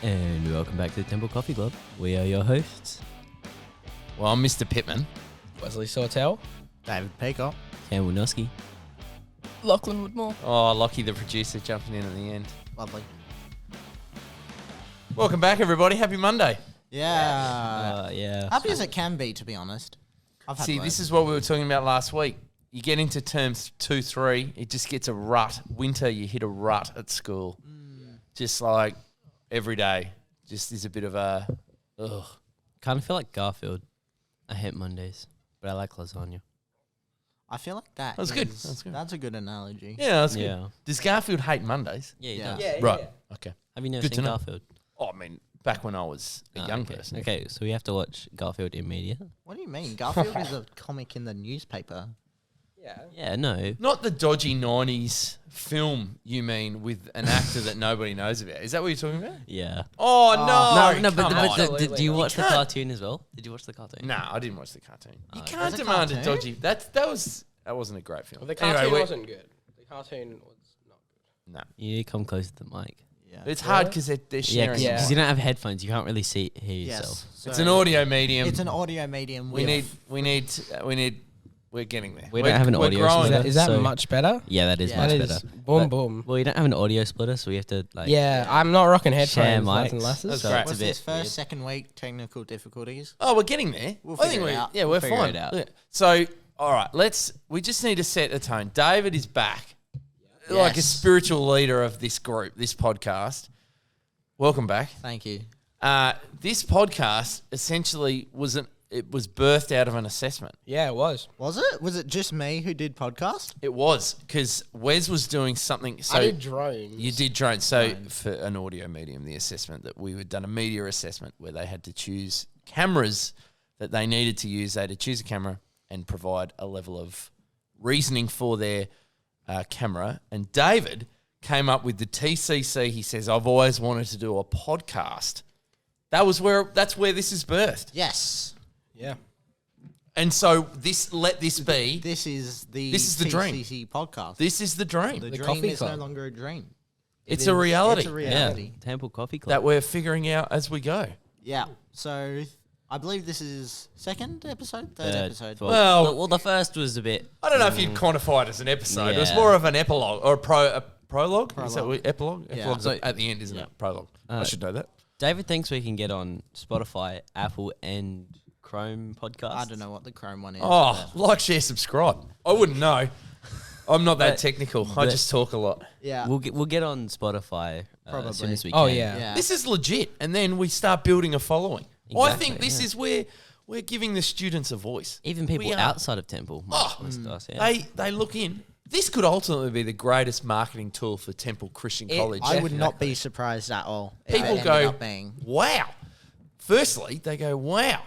And welcome back to the Temple Coffee Club. We are your hosts, Well, I'm Mr. Pittman. Wesley Sawtell. David Peacock. Campbell Noski. Lachlan Woodmore. Oh, Lockie, the producer, jumping in at the end. Lovely. Welcome back, everybody. Happy Monday. Yeah. Yeah. Happy as it can be, to be honest. I've had See, both. this is what we were talking about last week. You get into term 2, 3, it just gets a rut. Winter, you hit a rut at school. Just like every day. Just is a bit of a, ugh. Kind of feel like Garfield. I hate Mondays, but I like lasagna. I feel like That's good. That's good. That's a good analogy. Yeah, that's good. Yeah. Does Garfield hate Mondays? Yeah, he Yeah. does. Right. Okay. Have you never Good to seen know. Garfield? Oh, I mean, back when I was a young okay. person. Okay, so we have to watch Garfield in media. What do you mean? Garfield is a comic in the newspaper. Yeah. Yeah, no. Not the dodgy 90s film, you mean, with an actor that nobody knows about. Is that what you're talking about? Yeah. Oh, no. No, but come on. did you watch the can't- cartoon as well? Did you watch the cartoon? No, I didn't watch the cartoon. You Was can't it demand a cartoon? dodgy. That wasn't a great film. Well, the cartoon Anyway, wasn't good. The cartoon was not good. no, You need to come closer to the mic. Yeah. it's hard because they're Yeah, sharing. because Yeah. you don't have headphones. You can't really hear yourself. Yes. It's an audio medium. It's an audio medium. we with- need. We're getting there. We don't have an we're audio growing. splitter. Is that So- much better? Yeah, that is Yeah. much That better. is boom, But- boom. Well, you don't have an audio splitter, so we have to like. Yeah, I'm not rocking Share headphones. Nothing mics. less. That's so great. it's a What's bit this first, weird. second week? Technical difficulties. Oh, we're getting there. We'll I think figure it we. out. Yeah, We'll we're figure fine. it out. Yeah. So, all right, we just need to set the tone. David is back, like a Yes. spiritual leader of this group, this podcast. Welcome back. Thank you. This podcast essentially it was birthed out of an assessment. Yeah, it was. Was it? Was it just me who did podcast? It was because Wes was doing something. So I did drones. you did drones. So for an audio medium, the assessment that we had done a media assessment where they had to choose cameras that they needed to use. They had to choose a camera and provide a level of reasoning for their camera. And David came up with the TCC. He says, "I've always wanted to do a podcast." That's where this is birthed. Yes. Yeah. And so let this be. This is the dream. TCC podcast. This is the dream. the The dream coffee is club. no longer a dream. It's a reality. It's a Yeah, reality. Temple Coffee Club. that we're figuring out as we go. Yeah. So I believe this is second episode, third episode. Well- the first was a bit. I don't know if you'd quantify it as an episode. It was Yeah. more of an epilogue or a prologue. Is that Prologue. what, epilogue? Yeah. Epilogue's So- at the end, isn't it? Prologue. I should know that. David thinks we can get on Spotify, Apple, and Chrome podcasts. I don't know what the Chrome one is. Oh, like, share, subscribe. I wouldn't know. I'm not that But- technical. I but- just talk a lot. yeah. We'll get on Spotify as soon Probably. as we Oh, can. yeah. yeah. This is legit, and then we start building a following. I Exactly, think this yeah. is where we're giving the students a voice. Even people We are. outside of Temple might listen to us. Yeah. They look in. This could ultimately be the greatest marketing tool for Temple Christian College. I would not be surprised at all. if People it ended go, up being. wow. Firstly, they go, wow.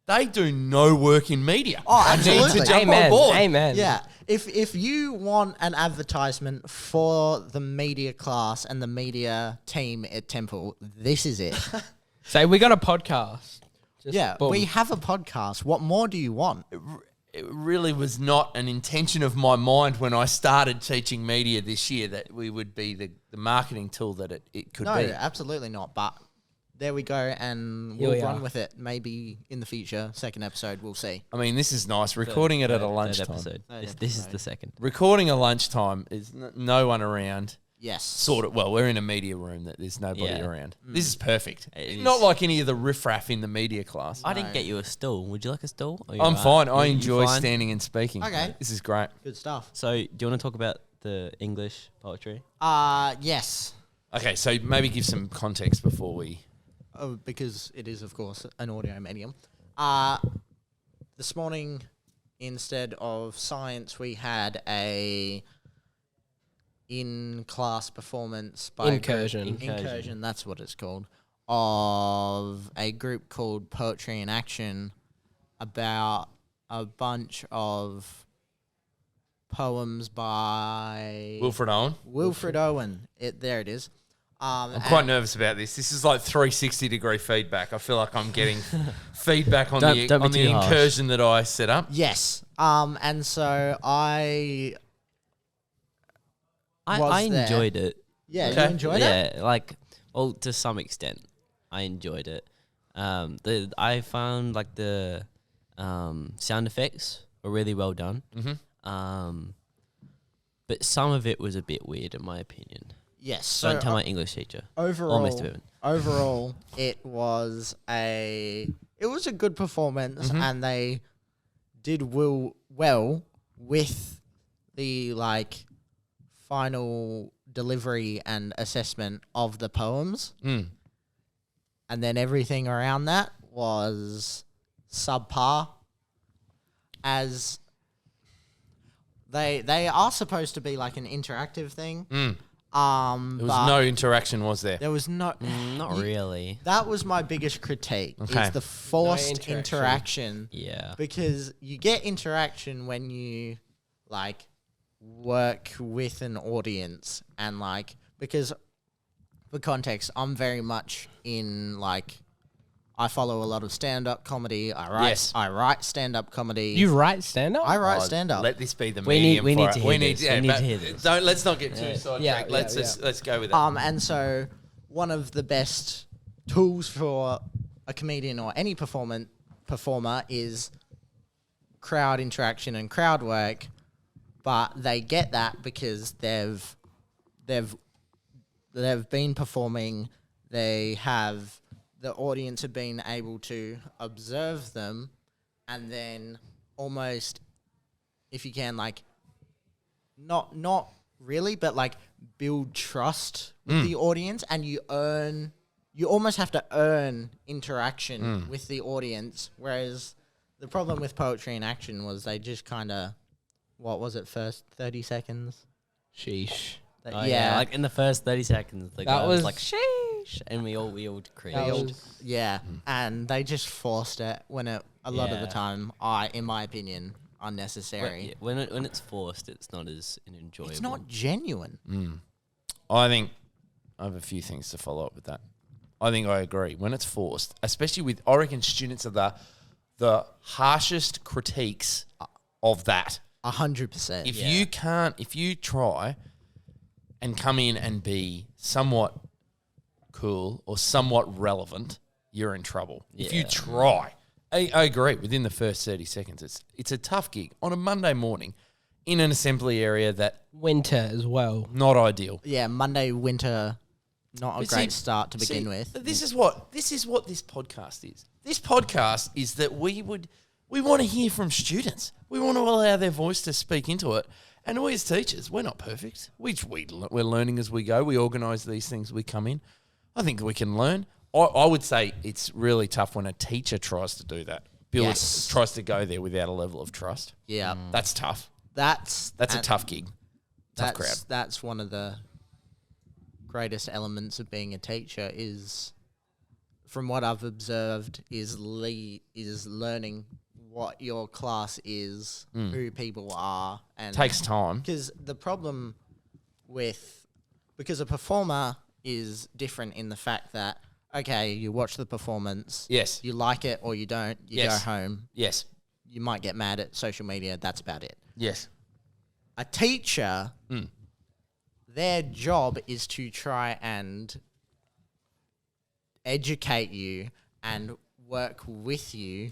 They do no work in media. Oh, I need absolutely. to jump Amen. on board. Amen. Yeah, if you want an advertisement for the media class and the media team at Temple, this is it. So we got a podcast. Just Yeah, boom. we have a podcast. What more do you want? It really was not an intention of my mind when I started teaching media this year that we would be the marketing tool that it could No, be. absolutely not. But there we go, and Here we'll we run are. with it. Maybe in the future, second episode, we'll see. I mean, this is nice. Recording it at a Third lunchtime. episode. Third This is episode. the second. Recording a lunchtime is no one around. Yes, Sort of. Well, we're in a media room that there's nobody Yeah. around. This is perfect. It Not is. like any of the riffraff in the media class. I didn't get you a stool. Would you like a stool? Or you I'm alright? fine. I You enjoy fine? standing and speaking. Okay. This is great. Good stuff. So, do you want to talk about the English poetry? Yes, Okay, so maybe give some context before we... because it is, of course, an audio medium. This morning, instead of science, we had a in-class performance by a group- Incursion. Incursion, that's what it's called, of a group called Poetry in Action about a bunch of poems by Wilfred Owen. Wilfred Owen. There it is. I'm quite nervous about this. This is like 360-degree feedback. I feel like I'm getting feedback on Don't the be too harsh. incursion that I set up. Yes. And so I was I there. enjoyed it. Yeah, Okay. you enjoyed it? Yeah, like, well, to some extent. I enjoyed it. I found like the sound effects were really well done. Mm-hmm. But some of it was a bit weird, in my opinion. Yes. Don't So tell my English teacher. overall, Or Mr. Pittman. overall, it was a good performance, Mhm. and they did well with the like final delivery and assessment of the poems, Mm. and then everything around that was subpar. As they are supposed to be like an interactive thing. Mm. There was But no interaction, was there? there was no. Not You- really. That was my biggest critique. Okay. Is the forced interaction. interaction. Yeah. Because you get interaction when you like work with an audience, and like, because for context, I'm very much in like, I follow a lot of stand-up comedy. Yes. I write stand-up comedy. You write stand up? I write Oh, stand-up. Let this be the We medium need for to it. hear We need, this. yeah, We need but to hear this. Let's not get too sidetracked. Yeah, Let's go with it. And so one of the best tools for a comedian or any performer is crowd interaction and crowd work, but they get that because they've been performing. They have the audience have been able to observe them, and then almost, if you can, like, not really, but like build trust with the audience, and you almost have to earn interaction with the audience. Whereas the problem with poetry in action was they just kind of, what was it, first 30 seconds? Sheesh. Oh, yeah. Like in the first 30 seconds, the guy was was- like, sheesh. And we all cringed. That was- Yeah, and they just forced it when a lot of the Yeah. time, in my opinion, unnecessary. When it's forced, it's not as enjoyable. It's not genuine. I think I have a few things to follow up with that. I think I agree. When it's forced, especially with, I reckon students are the harshest critiques of that. 100%. If you try and come in and be somewhat cool or somewhat relevant, you're in trouble. If you Yeah. try, I agree. Within the first 30 seconds, it's a tough gig on a Monday morning in an assembly area that Winter as well. not ideal. Yeah, Monday winter, not a But great see- start to begin with. This is what this podcast is. This podcast is that we want to hear from students. We want to allow their voice to speak into it. And we as teachers, we're not perfect. We're learning as we go. We organise these things. We come in. I think we can learn. I would say it's really tough when a teacher tries to do that. Yes. Tries to go there without a level of trust. Yeah, That's tough. that's That's a tough gig. Tough crowd. That's one of the greatest elements of being a teacher is, from what I've observed, is learning what your class is, who people are, and Takes time. because the problem because a performer is different in the fact that, okay, you watch the performance, Yes. you like it or you don't, you Yes. go home, Yes. you might get mad at social media, that's about it. Yes. A teacher, Mm. their job is to try and educate you and work with you.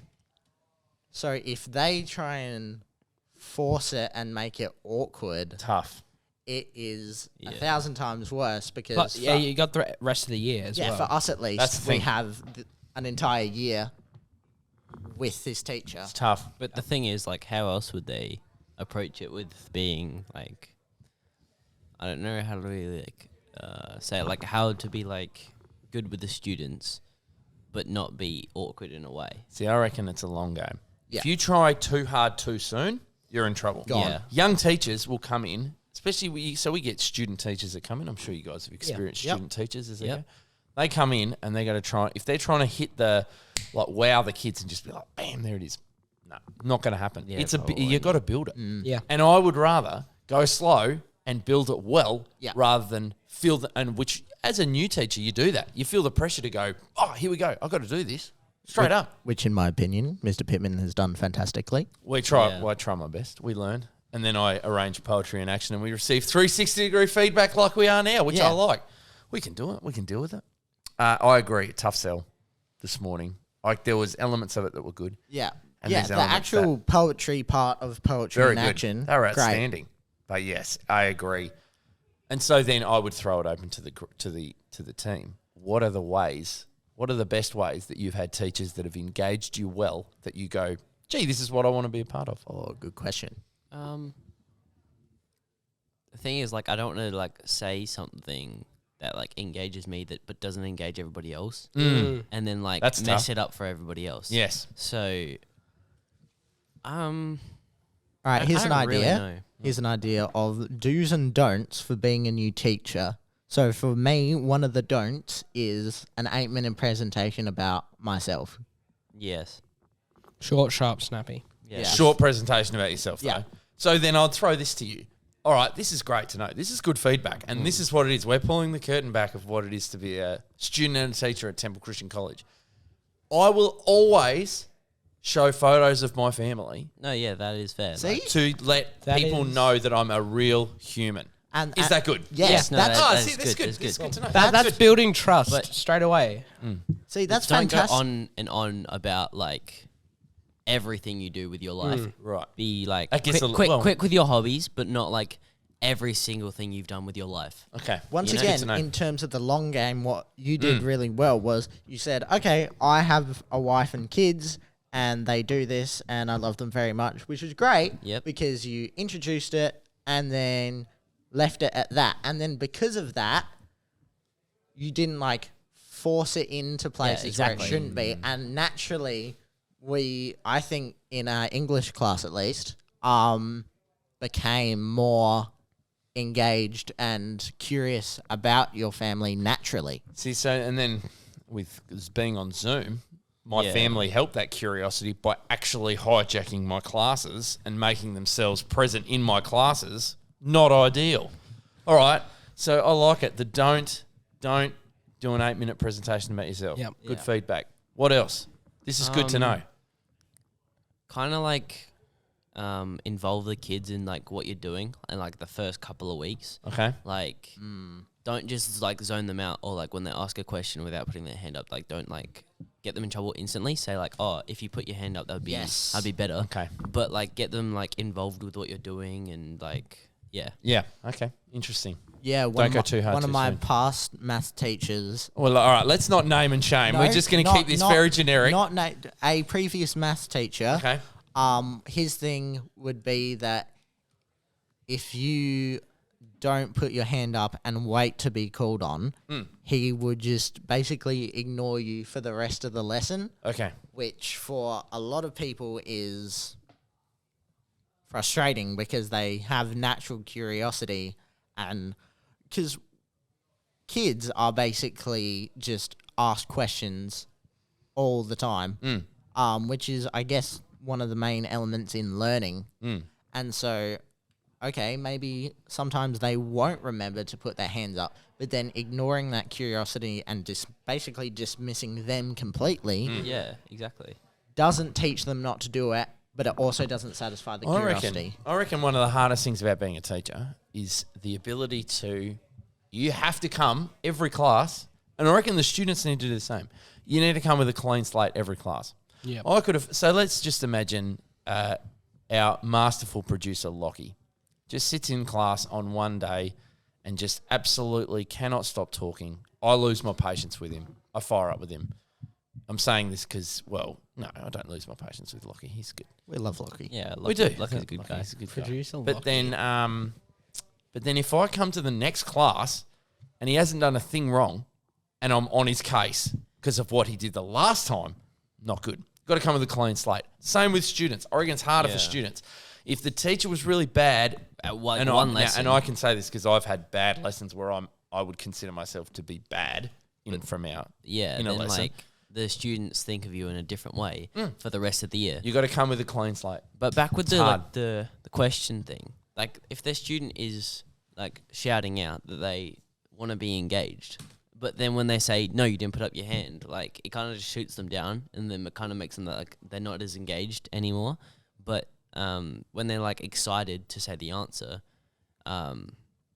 So if they try and force it and make it awkward, Tough. it is Yeah. 1,000 times worse because But yeah, you got the rest of the year as well. for us at least, That's the we thing. have an entire year with this teacher. It's tough. But the thing is, like, how else would they approach it with being like, I don't know how to really like say it, like how to be like good with the students, but not be awkward in a way. See, I reckon it's a long game. Yeah. If you try too hard too soon, you're in trouble. Gone. Yeah. Young teachers will come in, especially we get student teachers that come in. I'm sure you guys have experienced Yep. student teachers as they Yep. go. They come in and they got to try. If they're trying to hit the like wow the kids and just be like bam there it is, no, not going to happen. Yeah, It's probably you got to build it. Yeah. And I would rather go slow and build it well Yeah. rather than feel which as a new teacher you do that. You feel the pressure to go, oh here we go, I've got to do this straight up. Which, in my opinion, Mr. Pittman has done fantastically. We try. Yeah. Well, I try my best. We learn, and then I arrange poetry in action, and we receive 360-degree feedback like we are now, which Yeah. I like. We can do it. We can deal with it. I agree. Tough sell this morning. Like there was elements of it that were good. Yeah. And yeah, there's the elements actual poetry part of poetry Very in good. action. They were great. outstanding. But yes, I agree. And so then I would throw it open to the team. What are the ways? What are the best ways that you've had teachers that have engaged you well that you go, gee, this is what I want to be a part of? Oh, good question. The thing is, like, I don't want to like say something that like engages me but doesn't engage everybody else, and then like That's mess tough. it up for everybody else. Yes. So, All right, here's I an don't really idea. know. Here's an idea of do's and don'ts for being a new teacher. So for me, one of the don'ts is an 8-minute presentation about myself. Yes. Short, sharp, snappy. Yeah. Short presentation about yourself, though. Yeah. So then I'll throw this to you. All right, this is great to know. This is good feedback. And this is what it is. We're pulling the curtain back of what it is to be a student and a teacher at Temple Christian College. I will always show photos of my family No, yeah, that is fair. See? Like, to let That people is- know that I'm a real human. And Is that good? Yes, no, that's that- See, that's good. that's That's good. good to know. That's good. building trust But- straight away. see, that's don't fantastic. go on and on about like everything you do with your life. Right. Be like I guess quick with your hobbies, but not like every single thing you've done with your life. Okay. Once You know? Good to again, know. in terms of the long game, what you did really well was you said, okay, I have a wife and kids and they do this and I love them very much, which is great Yep. because you introduced it and then left it at that. And then because of that, you didn't like force it into places exactly. where it shouldn't be. And naturally, I think in our English class at least, became more engaged and curious about your family naturally. See, so, and then with being on Zoom, my Yeah. family helped that curiosity by actually hijacking my classes and making themselves present in my classes. Not ideal. All right. So I like it. The don't do an 8-minute presentation about yourself. Yep. Good Yeah. feedback. What else? This is good to know. Kind of like involve the kids in like what you're doing in like the first couple of weeks. Okay. Like don't just like zone them out, or like when they ask a question without putting their hand up, like don't like get them in trouble instantly. Say like, oh, if you put your hand up, that'd be better. Okay. But like get them like involved with what you're doing and like yeah. Yeah. Okay. Interesting. Yeah, Don't go too hard one of too my soon. past math teachers. Well, all right. Let's not name and shame. We're No, just going to not- keep this not- very generic. Not a previous math teacher. Okay. His thing would be that if you don't put your hand up and wait to be called on, he would just basically ignore you for the rest of the lesson, Okay. which for a lot of people is frustrating because they have natural curiosity and because kids are basically just asked questions all the time, which is, I guess, one of the main elements in learning. And so, okay, maybe sometimes they won't remember to put their hands up, but then ignoring that curiosity and just basically dismissing them completely Yeah, exactly. doesn't teach them not to do it, but it also doesn't satisfy the curiosity. I reckon one of the hardest things about being a teacher is the ability to, you have to come every class, and I reckon the students need to do the same. You need to come with a clean slate every class. Yep. I could have, so let's just imagine our masterful producer, Lockie, just sits in class on one day and just absolutely cannot stop talking. I lose my patience with him. I fire up with him. I'm saying this because, well, no, I don't lose my patience with Lockie. He's good. We love Lockie. We Yeah, Lucky, do. Lucky's a good Lockie, guy. he's a good guy. Producer But Lockie. then if I come to the next class and he hasn't done a thing wrong and I'm on his case because of what he did the last time, not good. Got to come with a clean slate. Same with students. I reckon it's harder for Yeah. students. If the teacher was really bad, At one, and one I, lesson. and I can say this because I've had bad lessons where I would consider myself to be bad from our yeah, in a then lesson. like the students think of you in a different way for the rest of the year. You got to come with a clean slate. But back with It's the hard. like the question thing, like if their student is like shouting out that they want to be engaged, but then when they say no, you didn't put up your hand, like it kind of just shoots them down, and then it kind of makes them like they're not as engaged anymore. But when they're like excited to say the answer,